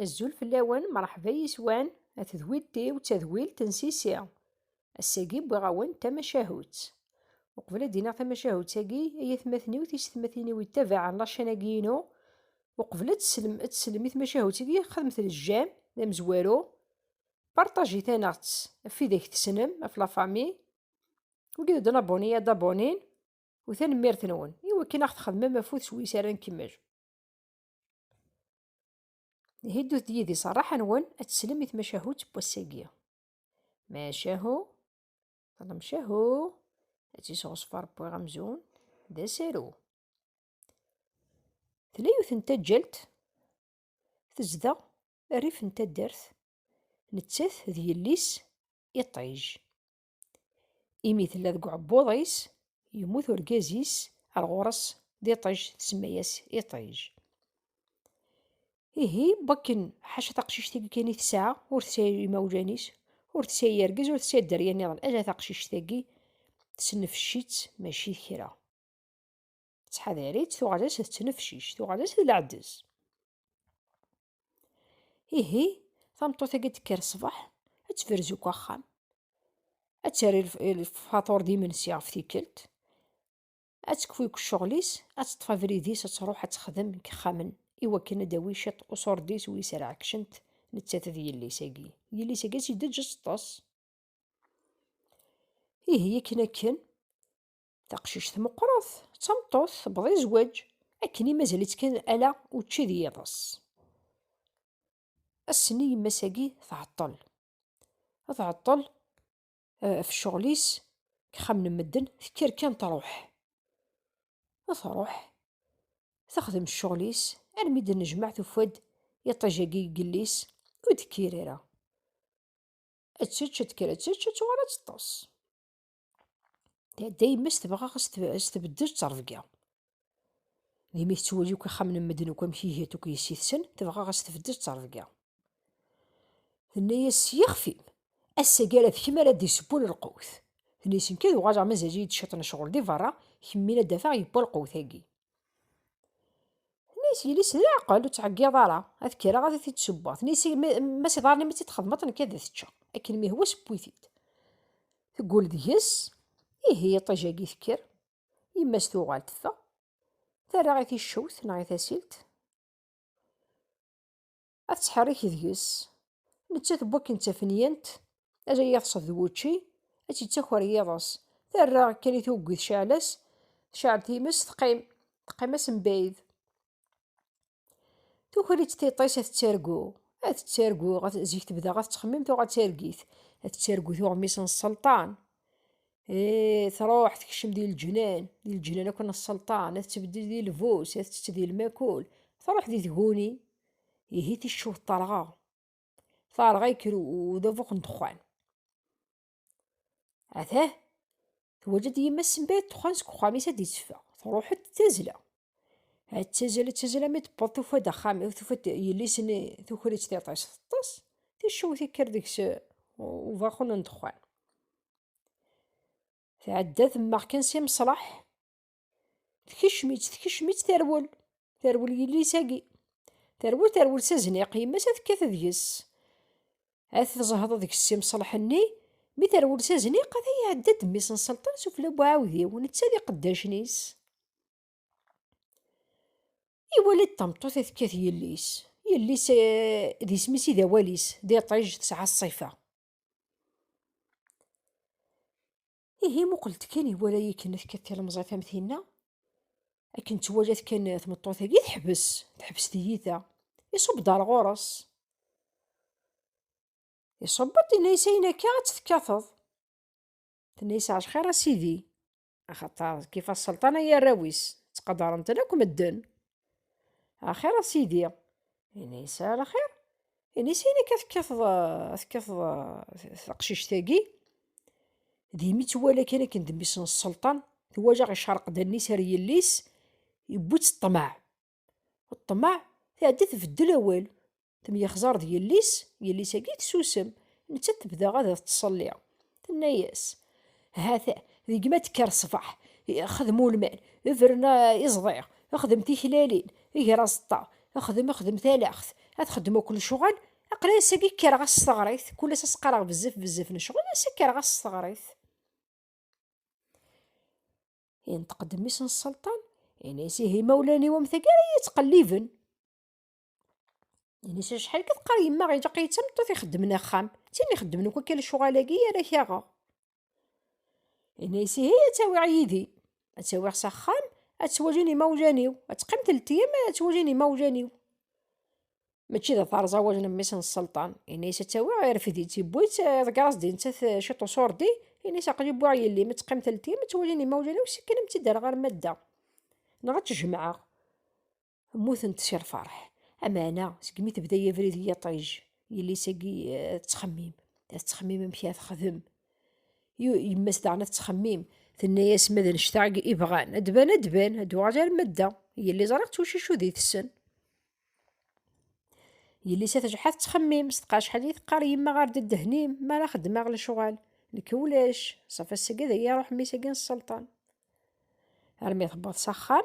الزول في اللون مرحبا يسوان أتذويلتي وتذويل تنسيسي الساقي بغاون تمشاهوت وقبل دينا تمشاهوت ساقي هي ثماثني وتيس ثماثيني ويتابع على شناقينو وقبل تسلم تمشاهوت ساقي خدمت الجام لا مزوارو بارطاجي تانغت في ديك تسنم في لافامي وقيدو دابوني يا دابونين وثان ميرتنون إوا كي ناخد خدمة مفوت سويسرا نكمل هيدو ديدي صراحة نون أتسلم يتمشاهوت بوساقية ماشاهو مشاهو هاتي صغصفار بوي غمزون دا سارو ثلايوث نتا جلت تزدا الريف نتا درت نتساث ذي الليس يطيج إيمي ثلا ذقو عبوضيس يموت ورقازيس الغورس دي طيج تسمياس يطيج إيهي بكن حاشا تقشيشتي كايني ساعة ورثساي موجانيس ورثساي يرقز ورثساي الدريا نظام أجا تقشيشتاكي تسنفشيت ماشي كرا تحذريت ثوغالاس تنفشيش ثوغالاس العدز إيهي ثمطوطا قد كار الصباح تفرزوك واخام أتساري الفاطور دي من سياغ في تيكلت أتكفوك الشغليس أتطفى فريديس تروح تخدم كخامن إوا كان داوي شط أصور ديس ويسرع كشنت نتسات ذي يلي ساقي يلي ساقي سيدد جسطاس هي كنا كن تقشيش ثمقراث تمطوث بضي زواج أكني مازالت كان ألا وتشي ذي يضص السني يما ساقي تعطل في الشغليس كخمن مدن فكر كان تروح تخدم الشغليس الميد نجمع تفود يطجاقي قليس ودكيريرا اتشتشت كرا تشتشت ولا تطص دايما تبغى استبدل ترفقا لي تولي وكا خمن مدن وكا مشيهات وكا يسيثسن تبغى غاستبدل ترفقا ثنيا يخفي السقالة كيما دي سبون القوث ثني سنكاد وغاجع مزاجي يتشطن شغل دي فرا كمينا دافع يبا القوث هاكي نيس يليس العقل وتعقيض راه اذكر غادي تتسبا نيس ما سيدارني ما تتخدمط كذا تتشا لكن مي هو سبويتيت تقول ديس هي طجاقي فكر يما ستوغال تفا ترى غايتي الشوث ناغي تاسيلت أتسحريك ديس نتشات بوك نتا فنيانت أجا يغصف ذوتشي أتي تاكور يغص ترى كاني توقيت شعلس شعل تيمس تقيمس مبايد توكليت تيطيس تتارقو زيك تبدا غتخمم تو غتارقيت تتارقو تو غميس السلطان تروح تكشم ديال الجنان كنا السلطان تبدل ديال الفوس ديال الماكول تروح دي تهوني هي تشوف طارغا يكرو وذوق ندخان عثاه توجد يما السنبات دخان سكوخاميسا دي تفا تروح تتزلا هاد تزلا مي تبط توفا دخام توفا يلي سني توكليت تيطيس طاس تشوف تيكر ديكس وفاخون ندخان تعدى ثما كان سي مصلح تكشميت ترول يلي ساقي ترول سازنيق يما ساثكاث ديس هاث تزهض ديك السي مصلحني مي ترول سازنيق هذا يعدى دميس نسلطان سفلا بوعاودي ونتسالي قداش نيس يولد طمطو تثكاث يليس دي سميسي ذا واليس دي طيج تسعة الصيفة مو قلت كان ولا يكن ثكاث المزيفة مثينا لكن تواجد كان ثمطوثة كي تحبس تييثا يصب دار غورس يصبط ينايسينا كاع تثكاثض تنيس عاش خير سيدي خاطر كيف السلطانة يا راويس تقدر انت لكم الدن اخير سيدي ينيس على خير ينيسينا كثكث ثقشيش تاقي ديمي توالا كان كندميس السلطان تواجه غي شرق داني ساري الليس يبوت الطمع تعدت في الدلاوال تم يخزار ديال الليس كي تسوسم نتا تبدا غادا تصلي تناياس هذا ذيك ما تكر الصباح خدموا المال فرنا يصديق خدم تيخلالين يقرا سطا اخدم تالاخت تخدمو كل شغل. اقلا ساكي كير غاس تغريث كل اساس قرا بزاف نشغل ساكي غاس تغريث. ينتقد ميس السلطان يعني سيه مولاني ومثقال يتقليبن. يعني شحال كتقرا يما غير جا قيتم يخدم خام تاني يخدم لو كان شغالاكي راه كيغا. يعني سيه تاوي عيدي تاوي سخام اتواجيني موجانيو اتقيم 3 ايام اتواجيني موجانيو. ماشي ذا ثار زواجنا ميسن السلطان يعني ستاوي غير في ديتي بويت كراس دي نتا شي طوسور دي يعني ساقلي بواعي اللي متقيم 3 ايام تواجيني موجانيو سكن متدار غير ماده نغا تجمعها موت نتسير فرح. اما انا سكمي تبدا يا فريديه طيج يلي ساقي تخميم مشي تخدم يما سدعنا تخميم ثنيا سمد نشتاق ابغان ادبان هادو غير ماده هي اللي زرقت وشي شو ذي السن يلي ستجحد تخميم ستقاش حديث قاري يما غير دهنيم ما لا خدمه غير الشغل نكولاش صافا السكا ذا روح مي ساكن السلطان رمي ثبط سخان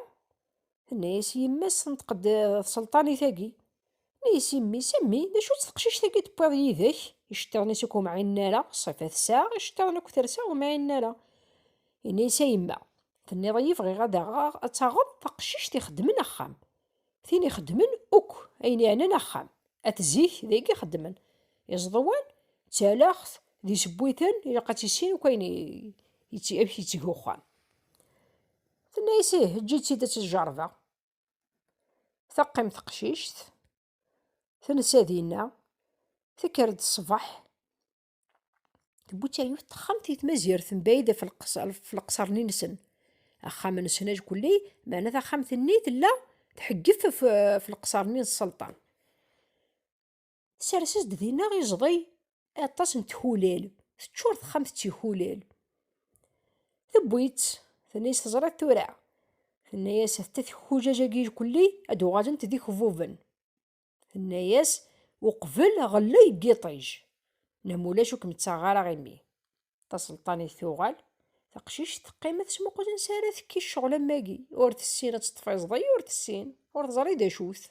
الناس يمس نتقد السلطاني ثاقي نيس يمي سمي دا شو تقشيش ثاقي تباض يذاك يشتغني سكو معين نالا صافا الساعة يشتغني كثر ساعة ومعين نالا يعني يما ثني ضيف غي غادا تاغض تقشيش تخدمن اخام ثيني خدمن اوك ايني انا نخام اتزيك ذيك خدمن يزضوان تالاخت ذي سبويتن الى قاتيسين وكاين يتي تيغوخان ثنايسيه جيتي دا تجربه ثقيم تقشيشت ثنسادينا ثكرد الصباح تبوتايو تخمتي تمزير ثنبايدة في القصر نينسن اخام نسناج كلي معنا ذا خامت النيت لا تحقف في القصر نين السلطان سارسس دينا غي زضي اطاس نتهولال تشور خمت تيهولال ثبويت ثنيس تزرع تورع ثنياس ثتث خوجاجا كيج كلي ادو غاجن تذي خفوفن ثنياس وقفل غلا يقيطيج نمولاش وكم تساغارا غيمي تسلطاني ثوغال تقشيش تقيمة سمو قوزن سارث كي الشغل ماقي ورث السين تطفي زضي ورث السين ورث زري داشوث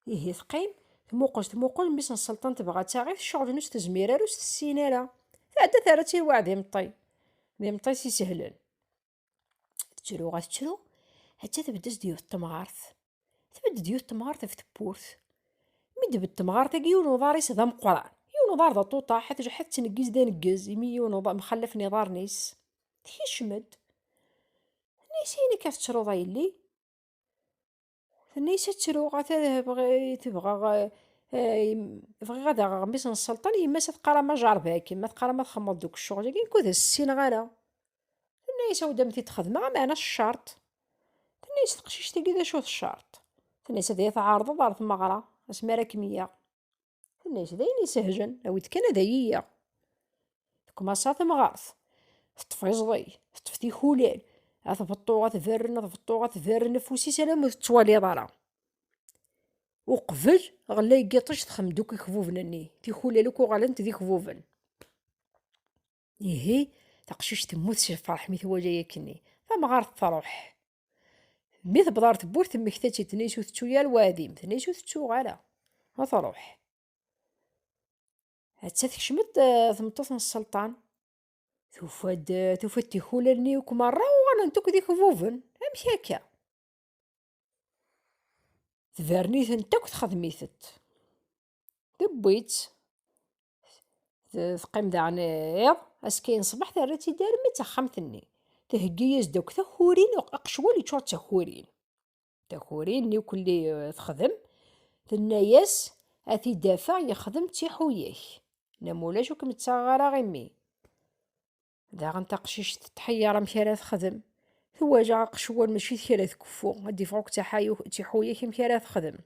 إيه ثقيم تموقل ميس السلطان تبغى تاغيث الشغل نوس تزميرا روس السينارا تعدى ثارتي الوعد يمطي يمطي سي سهلن تشرو غاتشرو حتى تبدز ديوث التمغارث تبد ديوث التمغارث في تبورث ميد بالتمغارث يونو ضاريس ذا مقران يونو ضار ذا طوطا حتى تنقيز دا نقز يمي يونو مخلف نضار نيس تيشمد نيسيني كاف تشرو ضايلي نيسا تشرو غاتا تبغى غادا غميس السلطان يما تقرا ما جاربها كيما تقرا ما تخمض دوك الشغل كي نكون السين غالا نيسا ودامتي تخدمها معنا الشرط نيسا تقشيش تلقي ذا شوف الشرط نيسا دايا تعارض دار المغرى اسمها راكمية نيسا دايني سهجن اويت كان دايا كما صات مغارث تطفيزضي تفتي خولال غتبطو غتفرن فوسي سلام تتوالي ضرا وقفل غلا يقيطش تخم دوك خفوفنني تيخولي لك وغالنت ذي خفوفن يهي تقشيش تموت شي فرح مي ثوا جايه كني فما غار تروح مي تبدار تبور تمي كتاتي تنيسو تشويا الواديم تنيسو تشو غالا ما تروح حتى تكشمت ثمطوط السلطان توفاد تيخولني وك مره وغننتوك ذي خفوفن امشي هكا تفرنيت نتا تخدميثت دبيت تقيم دعنيض اسكين صباح ثريتي دار مي تخمتني تهقيز دوك تخورين اقشوالي تشور تخورين ني كلي تخدم تناياس اثي دافع يخدم تيحويك نمولاش وكم تصغر غيمي دا غنتقشيش تحير مشارا تخدم هو جا قشوال ماشي كرا تكفو غادي فوق تيحويك مكرا تخدم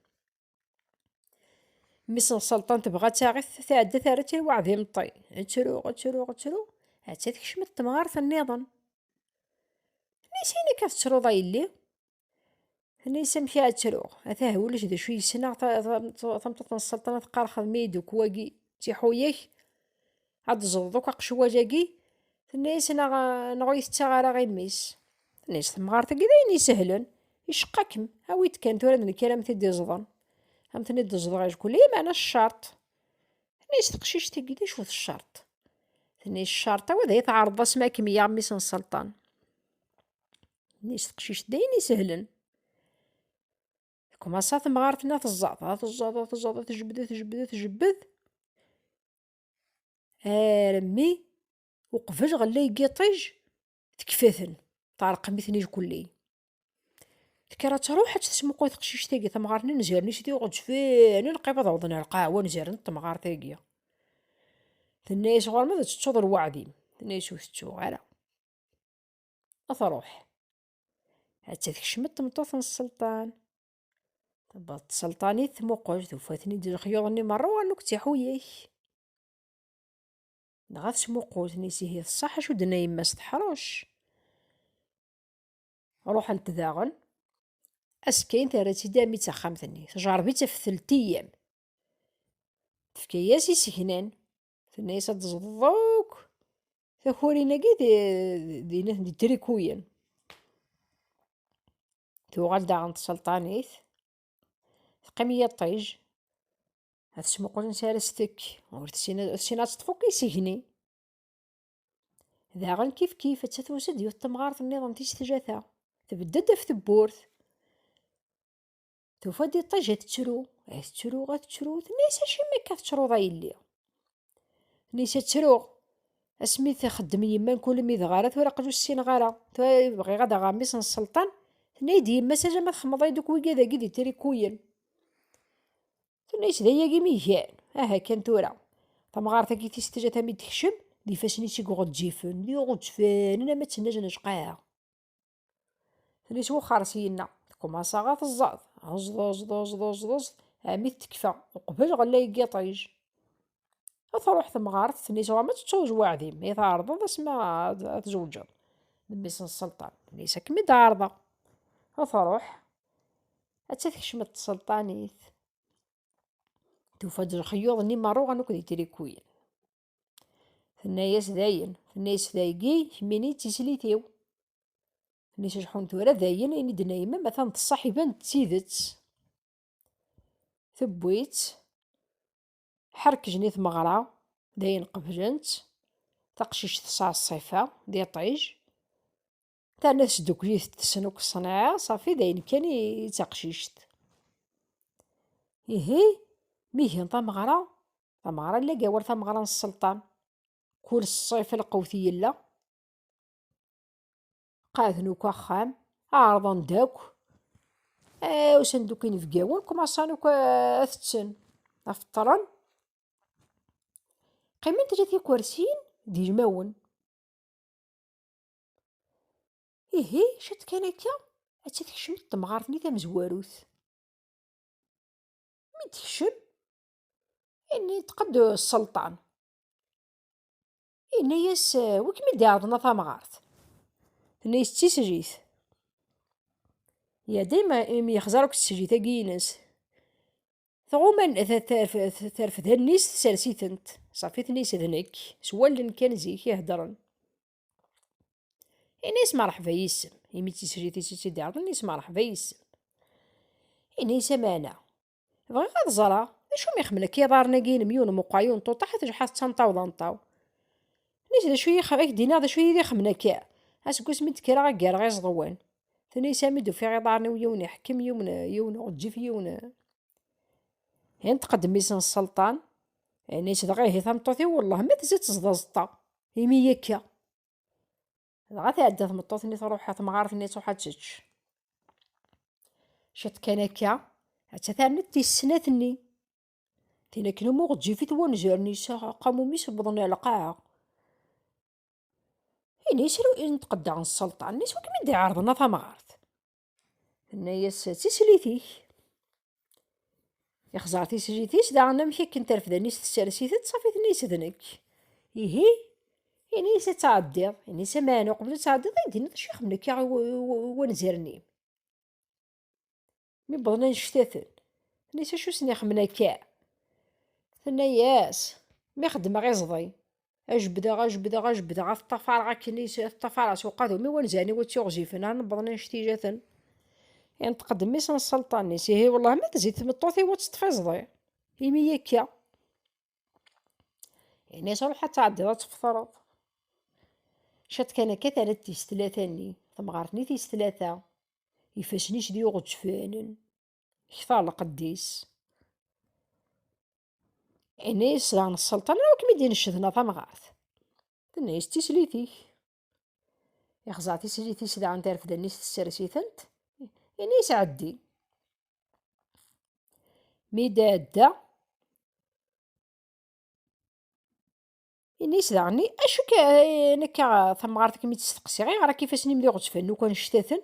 ميس السلطان تبغى تاغث تعدى ثارتي الوعد يمطي تشرو حتى تكشمت تمغارث النظام نيسيني كيف تشرو ضايلي نيسا مشى تشرو هذا هو ولش ذا شوي سنة ثمطت السلطنة تقار خدمي دوك واقي تيحويك عاد زرضوك قشوا جاكي نيسا نغويث تاغارا غير ميس نيس تمغارث كدا يسهلن يشقاكم هاويت كان تورا الكلام تدي زضن هم تندي زضغاج كل معنى الشرط نيس تقشيش تقدي شوف الشرط ثني الشرطة وذا يتعرض اسمها كمية ميسن السلطان نيس تقشيش دايني سهلن كما صات مغارتنا تزاط تجبد رمي وقفاش غلا يقيطيج تكفاثن طارق مثني كلي كرا تروح تسمو قوي تقشيش تاقي تمغارني نزير نشتي وقعد فين نلقى وضنا القهوة نزير نتمغار تاقي ثني صغار ماذا تشوض الوعدين ثني شو غالا أثروح هاتي شمت مطوث السلطان طبات السلطاني ثمو قوش ثوفاتني دير خيوضني مرة وانوك تيحويك نغاث سمو قوتني سي هي الصح شو دنا يما ستحروش روح التذاغن اسكين تارتي دامي تخمثني تجربيتها في 3 أيام تفكياسي سكنان ثني تزضوك ثخورينا كي دي تريكوين توغال دا عند السلطانيت قمية طيج هاد سمو قوت نسارستك ورتسينا تطفوك يسجني ذاغن كيف تتوسد يوث تمغارت النظام تيستجاثا تبدد في تبورث توفادي الطيجة تتشرو غتشرو نيسا شي ميكا تشرو ضايلي نيسا تشرو اسميت خدم يما نكون ميد غارة ولا قدو السين غارة بغي غادا غاميس السلطان نايدي يما ساجا ما تخمضي دوك ويكادا كي دي تريكوين نيس دايا كي ميهان كان تورا تمغارتا كي تيستجا تامي تكشم دي فاشني شي قعد جيفن دي قعد فين انا ما تسناش نشقاها نيس وخر سينا كوماسا غا الزاد زض عميت تكفى وقبل غلا يقيطيج تروح تمغارت ثني سوا ما تتزوج واعدي مي تعرض اسمها تزوجها نميس السلطان نيسا كمي دارضة تروح تكشمت السلطانيت توفاد الخيوط ني مارو غنوك دي تريكوين ثناياس داين ثناياس دايقي ميني تيسليتيو ثناياس شحون تورا داين اني دنايما مثلا الصاحبان تسيدت ثبويت حرك جنيت مغرا داين قبجنت تقشيش تسع الصيفة دي طيج تاع ناس دوكليت تسنوك الصناعة صافي داين كان يتقشيشت ميهن طمغرا لا قاور طمغرا السلطان كل الصيف القوثي لا قاذنوك خام عارضن داك وسندوكين في قاون كما صانوك أثتسن أفطرن قيمين تجاتي كورسين دي جماون شت كان هكا تكشم تمغارتني تا مزواروث مي تكشم اني تقد السلطان ياس وكمي داعضنا تمغارت نيس تيسجيت يا ديما يخزروك السجيت كيناس ثغوما ثرفد النيس تسالسيتنت صافي نيس ذنك سوالن كان زيك يهدرن نيس مرحبا يسم يمي تيسجيت تيسجيت عرض نيس مرحبا يسم نيس مانا بغي غاد زرا شو ميخملك كي دارنا كين ميون مقايون طوطا حتى جحات تنطاو ضنطاو نيس دا شويه خايك دينا دا شويه دي خمناكا اسكوس من تكرا غير غير زضوان ثاني سامدو في غيضارنا ويون يحكم يون غتجيف يون هين تقدم ميسن السلطان يعني صدغيه هي ثمطوثي والله ما تزيد تزدزطا يمي يكا غا تعدى ثمطوثني تروح تمغارثني تروح تشتش شت كان هكا حتى ثانت السناتني تينا كنو مو غتجي ونجرني قاموا ميسبضن على القاعة يسرو نتقدى عن السلطان نيس وكما دي عرضنا ثمغارث نايس تسليتيك يخزارتي سجيتيش داعنا مشي كنت رفدا نيس تسالسيتت صافي نيس ذنك نيس تعدي نيس مانو قبل تعدي دينا شيخ منك يا ونزرني مي بضنا نشتاثن نيس شو سنيخ منك ثناياس مي خدمة غير زضي أجبدا غا الطفار غا كنيس الطفار سوقاتو مي ونزاني وتيغزيفن أنا بضنا نشتي جاثن يعني تقدم ميسن السلطاني سي والله ما تزيد تمطوثي وتستفزضي يمي يكا يعني صروح حتى عدي لا تفطرض شات كان كثرة تيس ثلاثاني ثم غارتني تيس ثلاثة يفاشنيش دي غد فانن كثار القديس يعني سلان السلطان وكم يدين الشذنا ثم غارث تنيس تيسليتي يخزع تيسليتي سيدا عن تعرف دانيس تسرسيثنت يعني يسعدي ميدادا إنيس داعني أشو نكا ثم غارتك مي تستقسي غير راه كيفاش نملي غتفن وكان شتاثن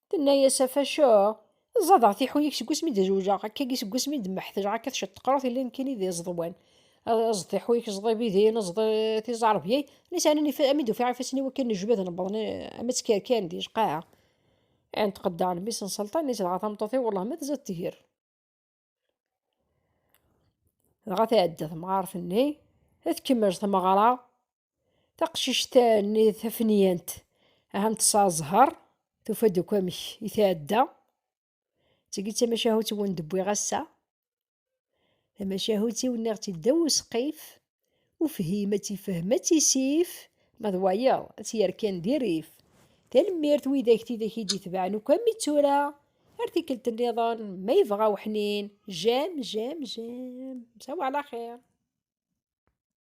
تنايا سافا شو زاد عطي حويك سكوس مي دزوجا هكا كي سكوس مي دمحتج هكا تشط تقراث إلا كاين ذي زضوان زطي حويك زضي بيدين زضي تي زعربيي نيس أنا أميدو في عفاسني وكان نجبد نبض أما كان ديش قاعة يعني تقدع نبيس نسلطان نيس العطا مطوطي والله ما تزاد تهير غاتعدى ثم عارفني تكمل ثم غرا تقشيش تاني ثفنيانت أهم تصا زهر تفدو كامش يتعدى تقيت تماشاهوتي وندبوي غسا تماشاهوتي ونغتي داو سقيف وفهيمتي فهمتي سيف مذوايا تيركان ديريف تلميرت ويداك تيداك يدي تبعن وكامي تورا ارتكلت النظام ما يبغى وحنين جام جام جام سوا على خير.